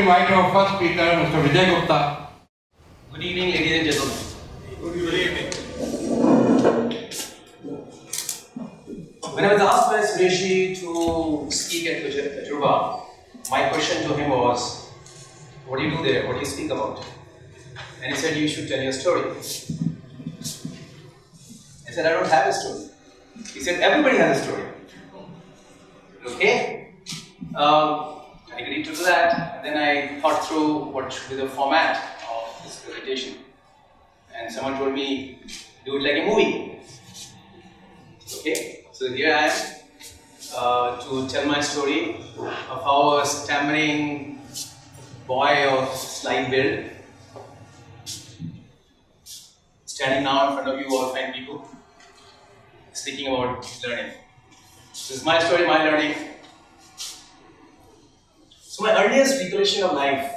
invite our first speaker, Mr. Vijay Gupta. Good evening, ladies and gentlemen. Good evening. When I was asked by Sureshi to speak at Tajurba, my question to him was, what do you do there? What do you speak about? And he said, you should tell your story. I said, I don't have a story. He said, everybody has a story. Okay? I agreed to do that, and then I thought through what should be the format of this presentation. And someone told me, do it like a movie. Okay? So here I am to tell my story of how a stammering boy of slight build, standing now in front of you all fine people, speaking about learning. This is my story, my learning. So my earliest recollection of life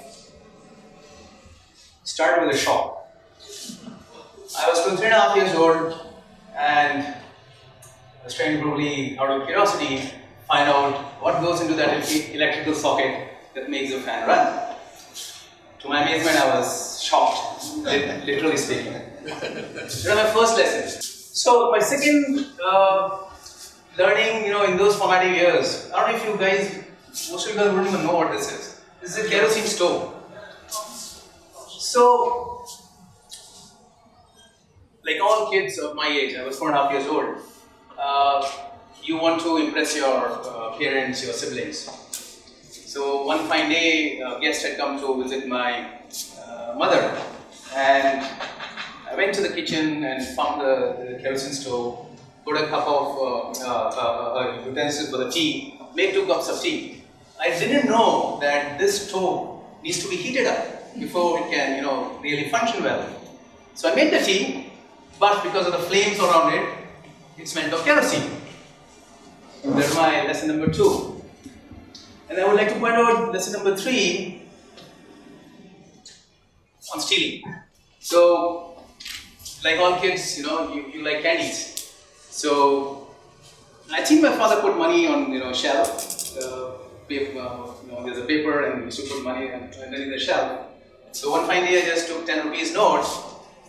started with a shock. I was 3.5 years old and I was trying to probably, out of curiosity, find out what goes into that electrical socket that makes the fan run. To my amazement, I was shocked, literally speaking. That was my first lesson. So my second learning, in those formative years, I don't know if you guys, most of you guys wouldn't even know what this is. This is a kerosene stove. So, like all kids of my age, I was 4.5 years old, you want to impress your parents, your siblings. So one fine day, a guest had come to visit my mother, and I went to the kitchen and found the kerosene stove, put a cup of utensil for the tea, made 2 cups of tea. I didn't know that this stove needs to be heated up before it can, really function well. So I made the tea, but because of the flames around it, it smelled of kerosene. That's my lesson number 2. And I would like to point out lesson number 3 on stealing. So, like all kids, you like candies. So, I think my father put money on, shelf. There's a paper and we used to put money underneath the shelf. So one fine day I just took 10 rupees note,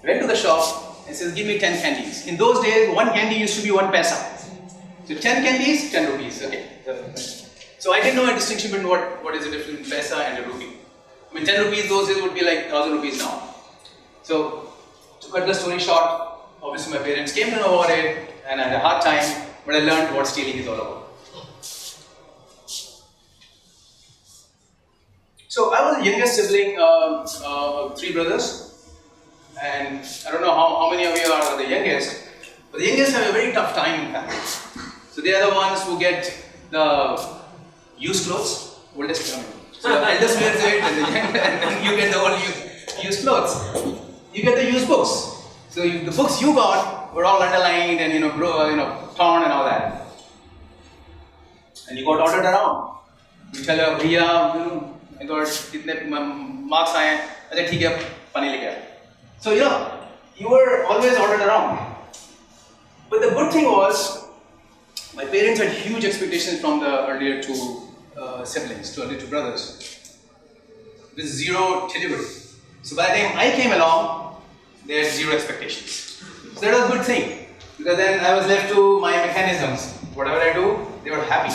went to the shop and says, give me 10 candies. In those days, one candy used to be 1 paisa. So 10 candies, 10 rupees. Okay. So I didn't know a distinction between what is the difference between paisa and a rupee. 10 rupees those days would be like 1,000 rupees now. So to cut the story short, obviously my parents came to know about it and I had a hard time, but I learned what stealing is all about. So I was the youngest sibling of 3 brothers, and I don't know how many of you are the youngest, but the youngest have a very tough time in fact. So they are the ones who get the used clothes, oldest family. So the eldest wears it, and then you get the old used clothes. You get the used books. So the books you got were all underlined and torn and all that. And you got ordered around. You tell your bhaiya, I got kitne marks aaye, acha theek hai, pani leke aaye. So you were always ordered around. But the good thing was, my parents had huge expectations from the earlier 2 siblings, earlier 2 brothers, with 0 delivery. So by the time I came along, they had 0 expectations. So that was a good thing, because then I was left to my mechanisms. Whatever I do, they were happy.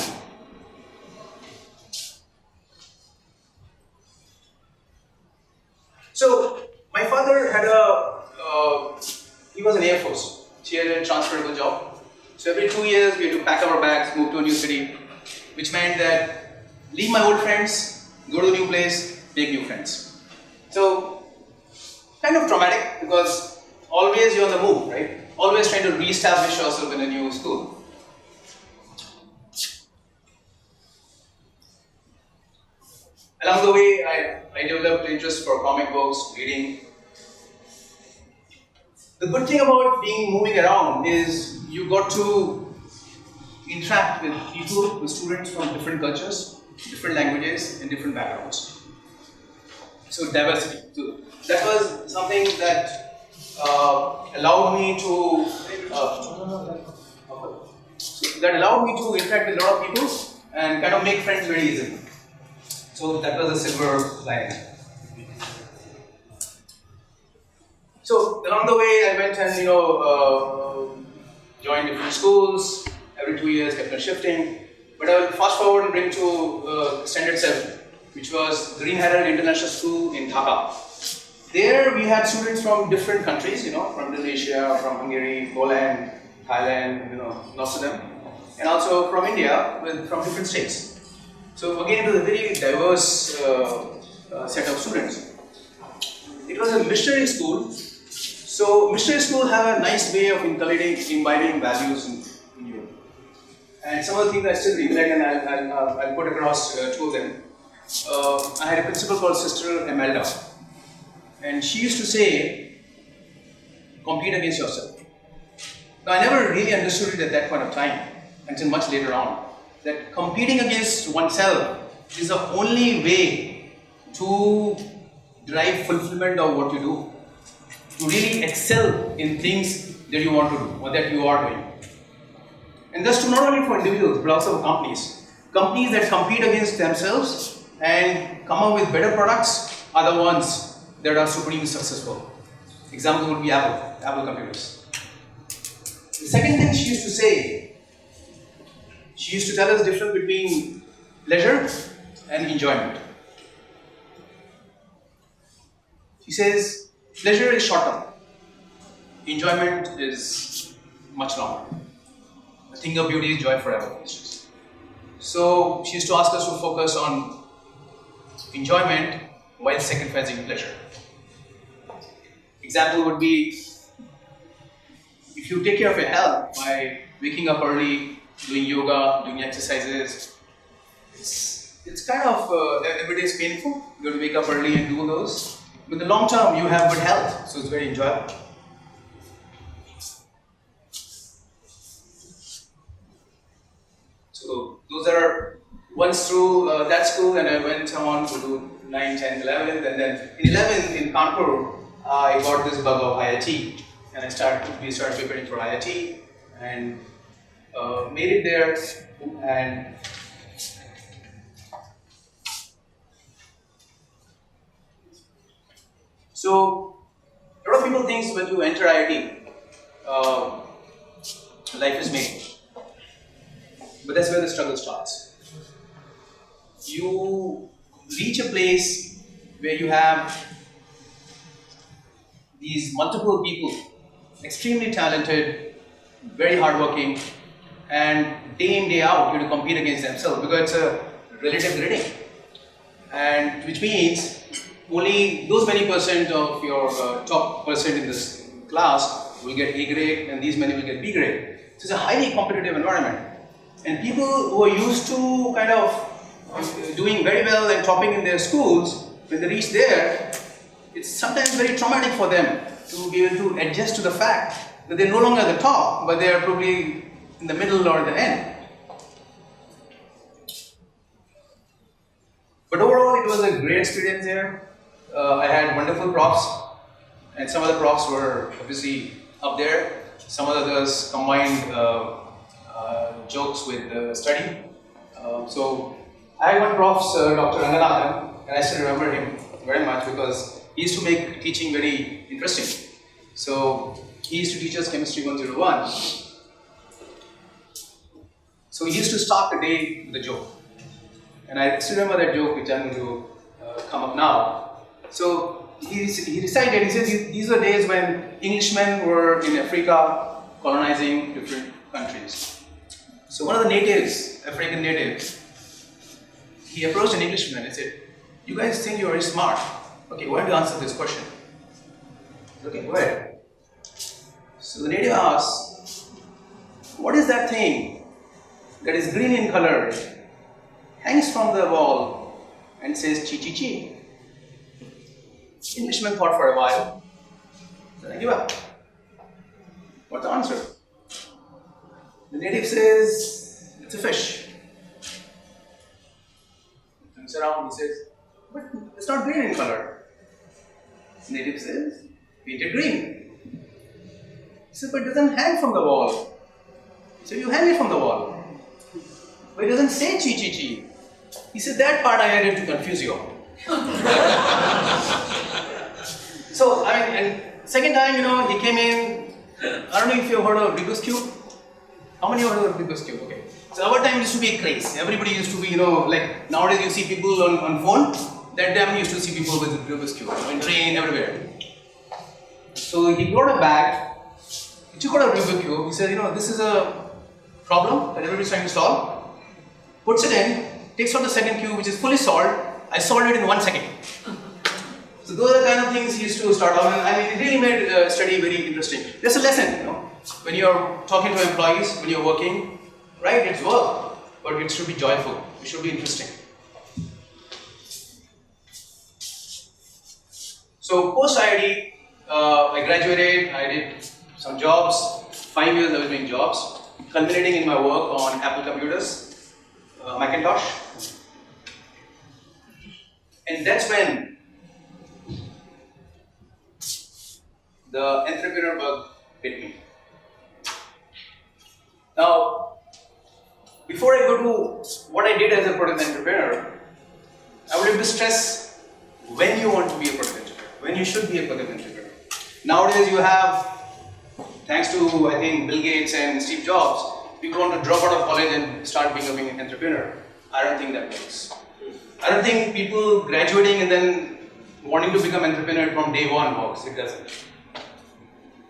So, my father had he was in Air Force. He had a transferable job. So every 2 years we had to pack our bags, move to a new city, which meant that leave my old friends, go to a new place, make new friends. So, kind of traumatic because always you're on the move, right? Always trying to re-establish yourself in a new school. Along the way, I developed interest for comic books, reading. The good thing about moving around is you got to interact with people, with students from different cultures, different languages, and different backgrounds. So diversity. So that was something that allowed me to interact with a lot of people and kind of make friends very easily. So that was a silver lining. So along the way, I went and joined different schools. Every 2 years, kept on shifting. But I will fast forward and bring to Standard 7, which was Green Herald International School in Dhaka. There we had students from different countries, from Indonesia, from Hungary, Poland, Thailand, lots of them, and also from India, from different states. So again, it was a very diverse set of students. It was a missionary school. So missionary schools have a nice way of imbibing values in you. And some of the things I still recollect, and I'll put across two of them. I had a principal called Sister Imelda, and she used to say, compete against yourself. Now I never really understood it at that point of time, until much later on, that competing against oneself is the only way to derive fulfillment of what you do, to really excel in things that you want to do or that you are doing. And that's true not only for individuals but also for companies. Companies that compete against themselves and come up with better products are the ones that are supremely successful. Example would be Apple computers. The second thing she used to say, she used to tell us the difference between pleasure and enjoyment. She says, pleasure is short term, enjoyment is much longer. The thing of beauty is joy forever. So she used to ask us to focus on enjoyment while sacrificing pleasure. Example would be, if you take care of your health by waking up early, doing yoga, doing exercises, it's kind of, every day is painful. You have to wake up early and do those. But in the long term, you have good health, so it's very enjoyable. So those are once through that school, and I went on to do 9, 10, 11, and then in 11 in Kanpur, I got this bug of IIT, and we started preparing for IIT, and made it there, and so a lot of people think when you enter IIT, life is made. But that's where the struggle starts. You reach a place where you have these multiple people, extremely talented, very hardworking, and day in, day out, you have to compete against themselves because it's a relative grading. And which means only those many percent of your top percent in this class will get A grade, and these many will get B grade. So it's a highly competitive environment. And people who are used to kind of doing very well and topping in their schools, when they reach there, it's sometimes very traumatic for them to be able to adjust to the fact that they're no longer at the top, but they are probably in the middle or the end. But overall, it was a great experience there. I had wonderful profs, and some of the profs were obviously up there. Some of the others combined jokes with study. So I had one prof, Dr. Ranganathan, and I still remember him very much because he used to make teaching very interesting. So he used to teach us Chemistry 101. So he used to start the day with a joke. And I still remember that joke which I'm going to come up now. So he recited, he said these were days when Englishmen were in Africa colonizing different countries. So one of the natives, African natives, he approached an Englishman and said, "You guys think you're very smart. Okay, why don't you answer this question?" Okay, go ahead. So the native asked, "What is that thing that is green in color, hangs from the wall and says chi chi chi?" Englishman thought for a while. Then I give up. What's the answer? The native says, "It's a fish." He turns around, he says, "But it's not green in color." The native says, "Painted green." He said, "But it doesn't hang from the wall." He said, "You hang it from the wall." "But it doesn't say chi chi chi." He said, that part I added to confuse you all. So, and second time, he came in. I don't know if you heard of Rubik's Cube. How many heard of Rubik's Cube? Okay. So our time used to be a craze. Everybody used to be, like nowadays you see people on phone. That time we used to see people with Rubik's Cube, in train, everywhere. So he brought a bag. He took out a Rubik's Cube. He said, this is a problem that everybody's trying to solve. Puts it in, takes out the second cube, which is fully solved. I solved it in 1 second. So those are the kind of things he used to start off, and it really made study very interesting. There's a lesson, when you're talking to employees, when you're working, right? It's work, but it should be joyful. It should be interesting. So post IIT, I graduated. I did some jobs. 5 years I was doing jobs, culminating in my work on Apple computers, Macintosh, and that's when the entrepreneur bug hit me. Now, before I go to what I did as a product entrepreneur, I would like to stress when you want to be a product entrepreneur, when you should be a product entrepreneur. Nowadays, you have, thanks to I think Bill Gates and Steve Jobs, people want to drop out of college and start becoming an entrepreneur. I don't think that works. I don't think people graduating and then wanting to become entrepreneur from day one works. It doesn't.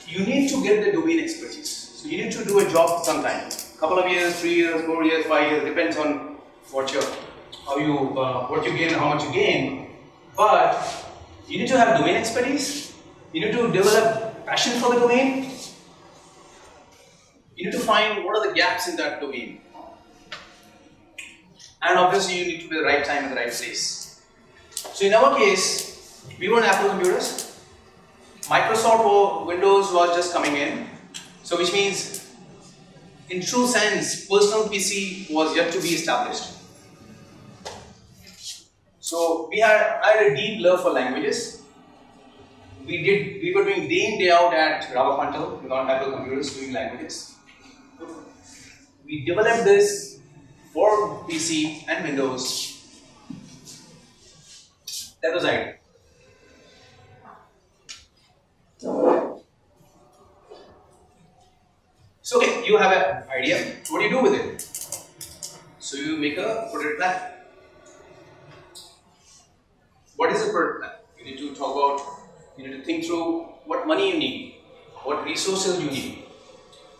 You need to get the domain expertise. So you need to do a job sometime. Couple of years, 3 years, 4 years, 5 years, depends on what you gain and how much you gain. But you need to have domain expertise. You need to develop passion for the domain. You need to find what are the gaps in that domain. And obviously you need to be at the right time in the right place. So in our case, we were on Apple computers. Microsoft or Windows was just coming in. So which means, in true sense, personal PC was yet to be established. So I had a deep love for languages. We were doing day in, day out at Ravapantal with our Apple computers doing languages. We developed this for PC and Windows. That was the idea. So okay, you have an idea. What do you do with it? So you make a product plan. What is a product plan? You need to talk about, you need to think through what money you need, what resources you need,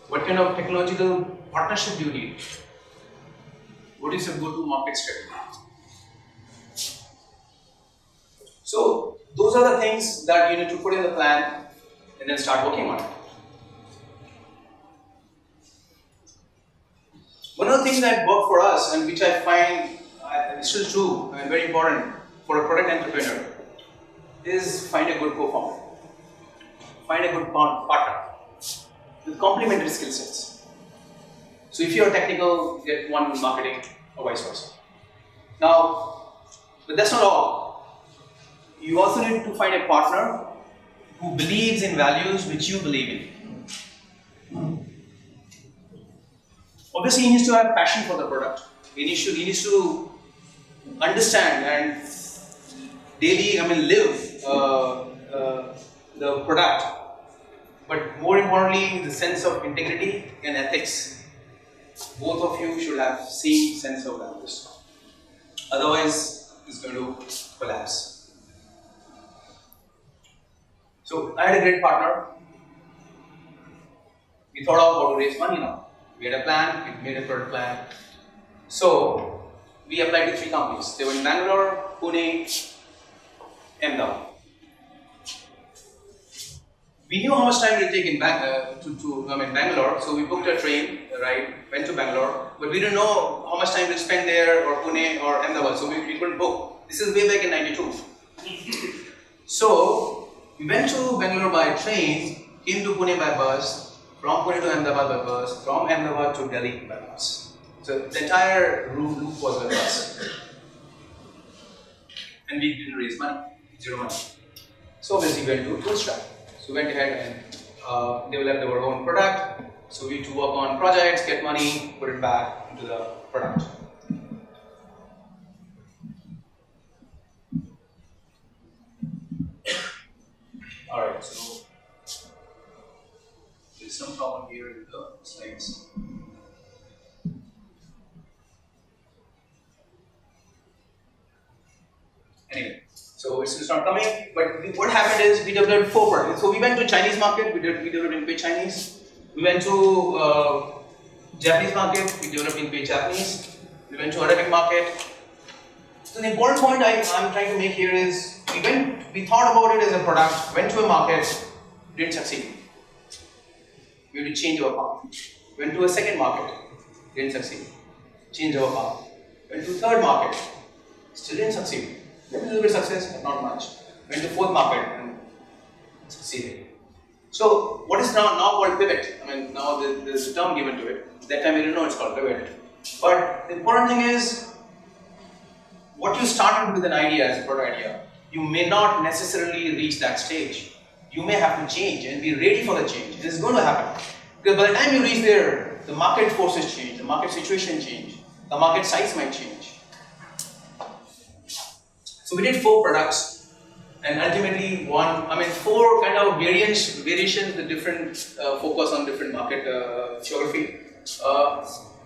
what kind of technological partnership you need, what is your go-to market strategy. So those are the things that you need to put in the plan and then start working on it. One of the things that worked for us and which I find is still true and very important for a product entrepreneur is find a good co-founder, find a good partner with complementary skill sets. So if you're technical, get one in marketing or vice versa. Now, but that's not all. You also need to find a partner who believes in values which you believe in. Obviously, he needs to have passion for the product. He needs to understand and daily, live the product. But more importantly, the sense of integrity and ethics. Both of you should have same sense of values. Otherwise, it's going to collapse. So I had a great partner. We thought of how to raise money now. We had a plan, we made a product plan. So we applied to 3 companies. They were in Bangalore, Pune, Ahmedabad. We knew how much time it would take in Bangalore, so we booked a train, right, went to Bangalore, but we didn't know how much time we'd spend there or Pune or Ahmedabad, so we couldn't book. This is way back in '92. So we went to Bangalore by train, came to Pune by bus, from Pune to Ahmedabad by bus, from Ahmedabad to Delhi by bus. So the entire loop was by bus. And we didn't raise money, 0 money. So obviously we went to bootstrap. So we went ahead and developed our own product. So we had to work on projects, get money, put it back into the product. Alright, so there's some problem here with the slides. Anyway, so it's not coming, but what happened is we developed 4 products. So we went to Chinese market, we developed in pay Chinese. We went to Japanese market, we developed in pay Japanese. We went to Arabic market. So the important point I'm trying to make here is we thought about it as a product, went to a market, didn't succeed. We had to change our path. Went to a second market, didn't succeed. Change our path. Went to third market, still didn't succeed. Maybe a little bit success, but not much. Went to fourth market and succeeded. So what is now called pivot? I mean, now there's a term given to it. That time we didn't know it's called pivot. But the important thing is, what you started with an idea as a product idea, you may not necessarily reach that stage. You may have to change and be ready for the change. This is going to happen. Because by the time you reach there, the market forces change, the market situation change, the market size might change. So we did 4 products, and ultimately 4 kind of variations with different focus on different market geography.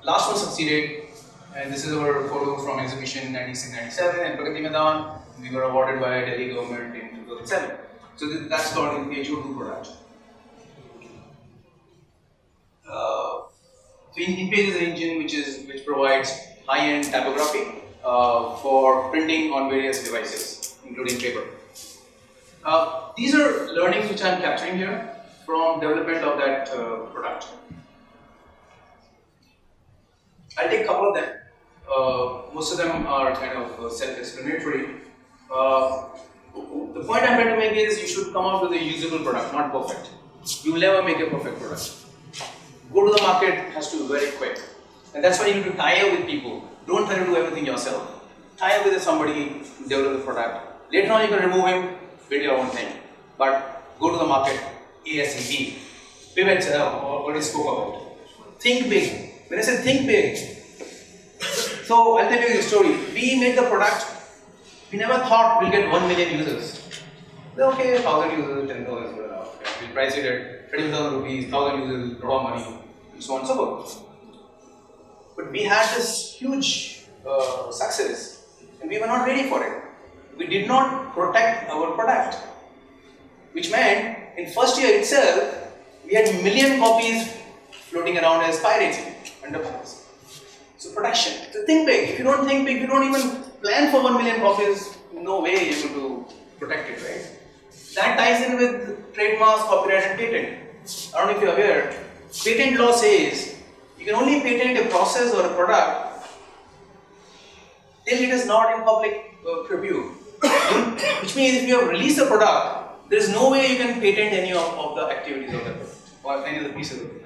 Last one succeeded, and this is our photo from exhibition 96-97 in Pragati Maidan. We were awarded by Delhi government in 2007. So that's called the Tajurba product. So InPage is an engine which provides high-end typography for printing on various devices, including paper. These are learnings which I am capturing here from development of that product. I'll take a couple of them. Most of them are kind of self-explanatory. The point I'm trying to make is you should come out with a usable product, not perfect. You will never make a perfect product. Go to the market has to be very quick. And that's why you need to tie up with people. Don't try to do everything yourself. Tie up with somebody to develop the product. Later on you can remove him, build your own thing. But go to the market ASAP. Pivot, already spoke about. Think big. When I say think big, so I'll tell you the story. We made the product. We never thought we'll get 1 million users. Okay, 1,000 users, 10,000 users. We price it at 30,000 rupees, 1,000 users, a lot of money, and so on and so forth. But we had this huge success, and we were not ready for it. We did not protect our product, which meant in first year itself, we had 1 million copies floating around as pirates under piracy. So production. So think big. If you don't think big, you don't even plan for 1 million copies, no way you're going to protect it, right? That ties in with trademarks, copyright, and patent. I don't know if you're aware. Patent law says you can only patent a process or a product till it is not in public preview. Which means if you have released a product, there is no way you can patent any of the activities of the product or any of the pieces of it.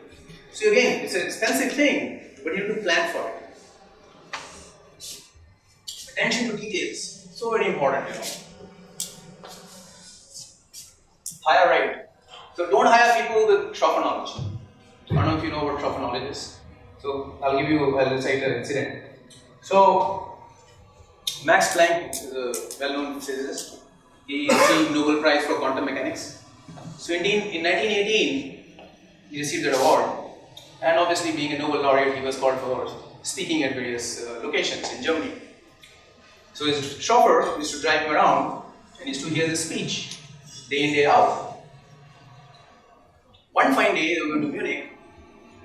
So again, it's an expensive thing, but you have to plan for it. Attention to details, so very important, Hire right. So don't hire people with shopper knowledge. I don't know if you know what shopper knowledge is. So I'll recite an incident. So Max Planck is a well-known physicist. He received Nobel Prize for quantum mechanics. So in 1918, he received that award. And obviously being a Nobel laureate, he was called for speaking at various locations in Germany. So his chauffeur used to drive him around and used to hear the speech day in, day out. One fine day, they were going to Munich,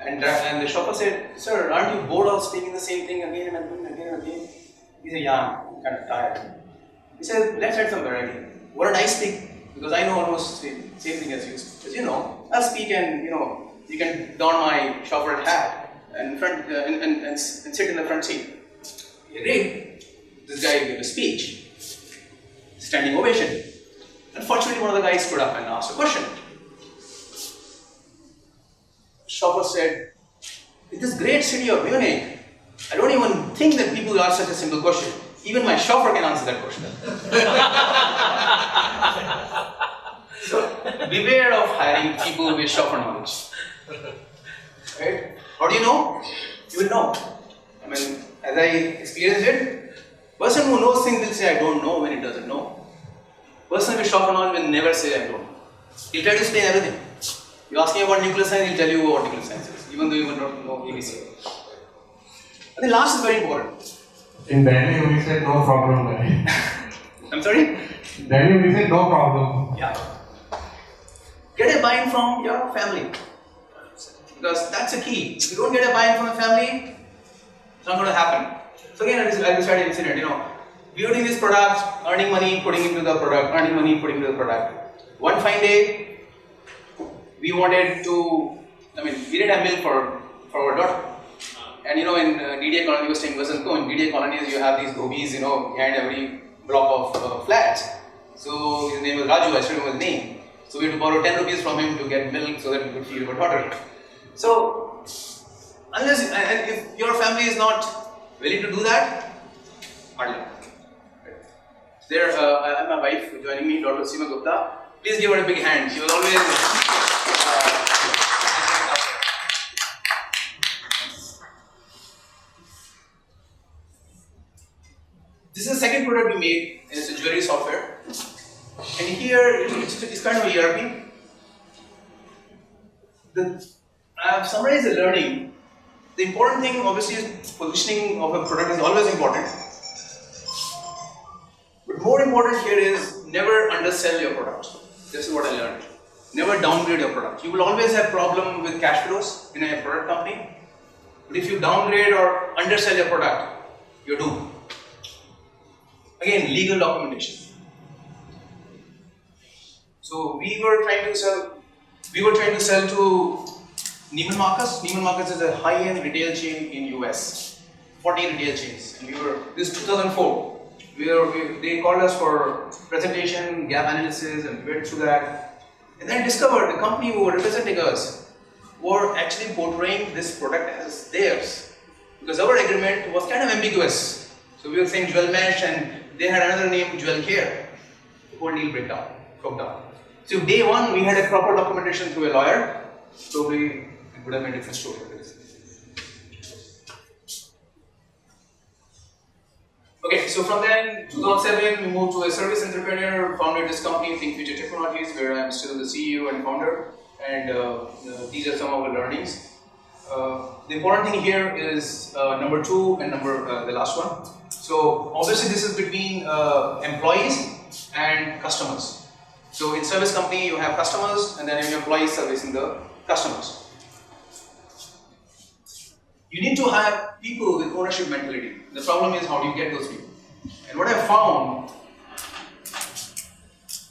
and the chauffeur said, "Sir, aren't you bored of speaking the same thing again and again?" He said, "Yeah, I'm kind of tired." He said, "Let's add some variety. What did I speak? Because I know almost the same thing as you. As you know, I'll speak and you can don my chauffeur hat and sit in the front seat." He agreed. This guy gave a speech, standing ovation. Unfortunately, one of the guys stood up and asked a question. Chauffeur said, "In this great city of Munich, I don't even think that people ask such a simple question. Even my chauffeur can answer that question." So, beware of hiring people with chauffeur knowledge. Right? How do you know? You will know. I mean, as I experienced it, person who knows things will say, "I don't know," when it doesn't know. Person with chauffeur knowledge will never say, "I don't know." He'll try to explain everything. You ask him about nuclear science, he'll tell you what nuclear science is, even though you will not know ABC. I think last is very important. In Delhi, we said no problem. I'm sorry? In Delhi, we said no problem. Yeah. Get a buy-in from your family. Because that's the key. If you don't get a buy-in from the family, it's not going to happen. So again, I'll describe an incident. We were doing this product, earning money, putting into the product, earning money, putting into the product. One fine day, we wanted to, we didn't have milk for our daughter. And in DDA colony, we were staying in DDA colonies, you have these gobis, behind every block of flats. So his name was Raju, I still remember his name. So we had to borrow 10 rupees from him to get milk so that we could feed our daughter. So, if your family is not willing to do that, hard luck. There, I have my wife joining me, Dr. Vijay Gupta. Please give her a big hand. She was always. This is the second product we made, and it's a jewelry software. And here, it's kind of a ERP. I have summarized the learning. The important thing, obviously, is positioning of a product is always important. But more important here is never undersell your product. This is what I learned. Never downgrade your product. You will always have problem with cash flows in a product company. But if you downgrade or undersell your product, you're doomed. Again, legal documentation. So we were trying to sell to Neiman Marcus. Neiman Marcus is a high-end retail chain in US. 40 retail chains. And this is 2004. They called us for presentation, gap analysis, and we went through that. And then I discovered the company who were representing us were actually portraying this product as theirs. Because our agreement was kind of ambiguous. So we were saying Jewel Mesh, and they had another name, Jewel Care. The whole deal broke down. So day one, we had a proper documentation through a lawyer. Probably it would have been a different story. Okay, so from then, 2007, we moved to a service entrepreneur, founded this company, Think Future Technologies, where I'm still the CEO and founder. And these are some of our learnings. The important thing here is number two and the last one. So obviously this is between employees and customers. So in service company you have customers and then your employees servicing the customers. You need to have people with ownership mentality. The problem is how do you get those people? And what I found,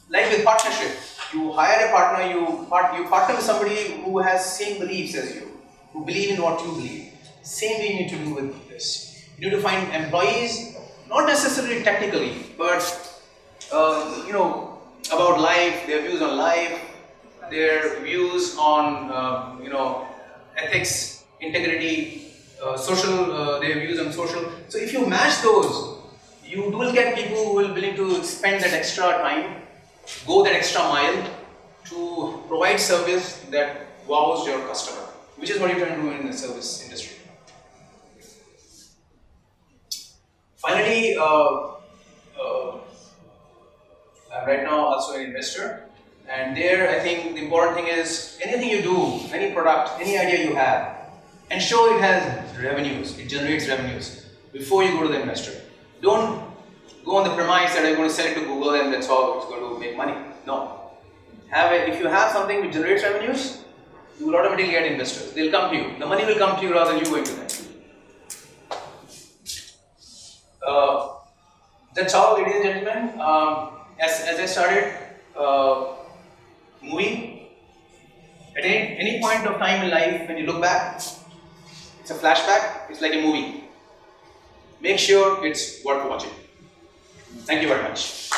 like with partnership, you hire a partner, you partner with somebody who has same beliefs as you, who believe in what you believe. Same way you need to do with this. You need to find employees, not necessarily technically, but about life, their views on life, their views on ethics, integrity, their views on social. So if you match those, you will get people who will be willing to spend that extra time, go that extra mile to provide service that wows your customer, which is what you're trying to do in the service industry. Finally, I'm right now also an investor, and there I think the important thing is anything you do, any product, any idea you have, ensure it has revenues, it generates revenues before you go to the investor. Don't go on the premise that I'm going to sell it to Google and that's all it's going to make money. No. If you have something which generates revenues, you will automatically get investors. They'll come to you. The money will come to you rather than you going to them. That's all, ladies and gentlemen. As I started moving, at any point of time in life when you look back, it's a flashback, it's like a movie. Make sure it's worth watching. Thank you very much.